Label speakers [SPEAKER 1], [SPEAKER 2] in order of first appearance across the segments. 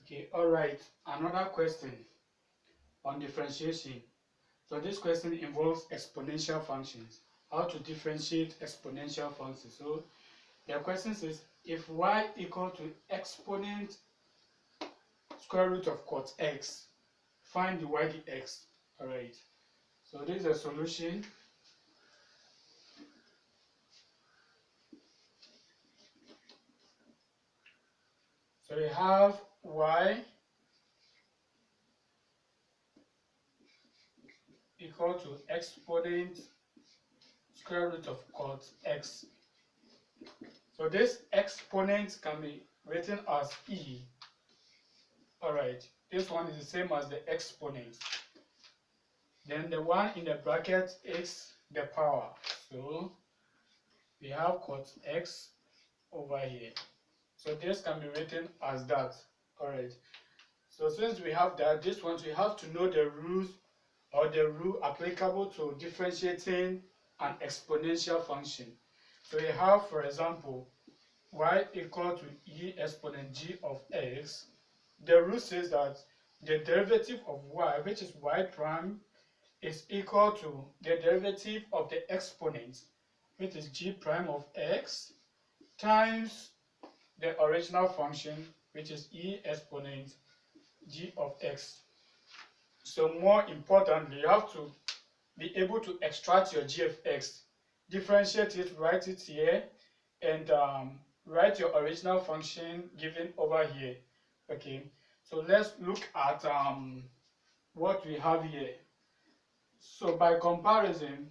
[SPEAKER 1] Okay, all right. Another question on differentiation. So this question involves exponential functions. How to differentiate exponential functions. So the question says if y equal to exponent square root of cos x, find the y dx. All right. So this is a solution. So we have y equal to exponent square root of cos x. So this exponent can be written as e. Alright, this one is the same as the exponent. Then the one in the bracket is the power. So we have cos x over here. So this can be written as that. Alright. So since we have that, this one we have to know the rules or the rule applicable to differentiating an exponential function. So we have, for example, y equal to e exponent g of x. The rule says that the derivative of y, which is y prime, is equal to the derivative of the exponent, which is g prime of x, times the original function, which is e exponent g of x. So more importantly, you have to be able to extract your g of x, differentiate it, write it here, and write your original function given over here. Okay, so let's look at what we have here. So by comparison,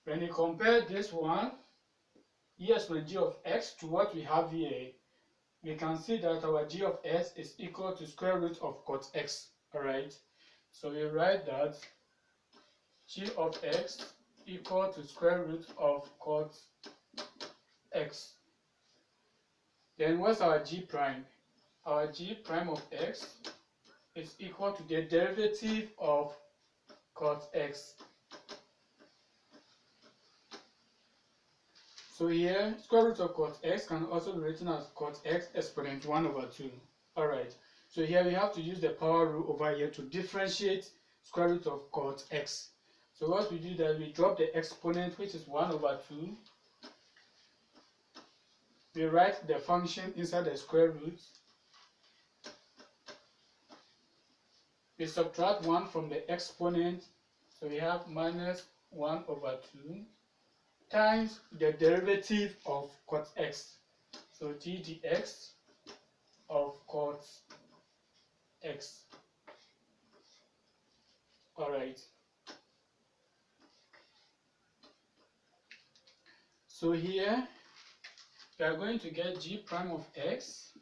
[SPEAKER 1] when you compare this one, e exponent g of x, to what we have here, we can see that our g of x is equal to square root of cos x. Alright, so we write that g of x equal to square root of cos x. Then what's our g prime? Our g prime of x is equal to the derivative of cos x. So here, square root of cos x can also be written as cos x exponent 1 over 2. Alright, so here we have to use the power rule over here to differentiate square root of cos x. So what we do is that we drop the exponent, which is 1 over 2. We write the function inside the square root. We subtract 1 from the exponent, so we have minus 1 over 2 times the derivative of cos x. So g dx of cos x. Alright. So here we are going to get g prime of x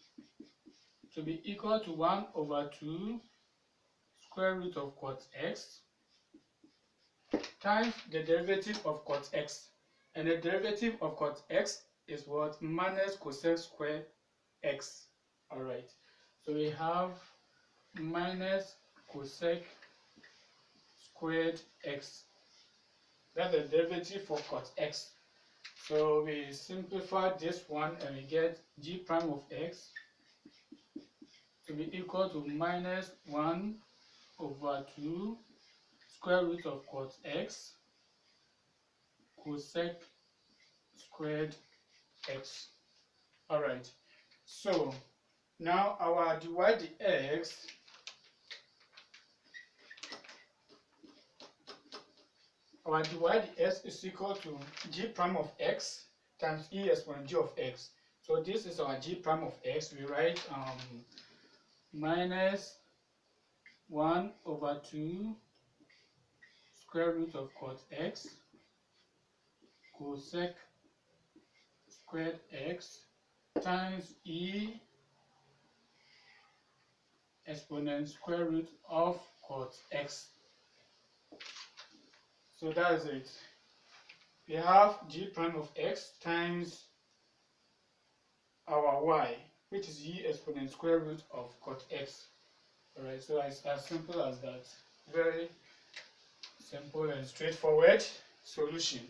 [SPEAKER 1] to be equal to 1 over 2 square root of cos x times the derivative of cos x. And the derivative of cos x is what? Minus cosec squared x. Alright. So we have minus cosec squared x. That's the derivative for cos x. So we simplify this one and we get g prime of x to be equal to minus 1 over 2 square root of cos x cosec squared x. Alright, so now our dy dx is equal to g prime of x times e exponent g of x. So this is our g prime of x. We write minus 1 over 2 square root of cos x cosec squared x times e exponent square root of cos x. So that is it. We have g prime of x times our y, which is e exponent square root of cos x. Alright, so it's as simple as that. Very simple and straightforward solution.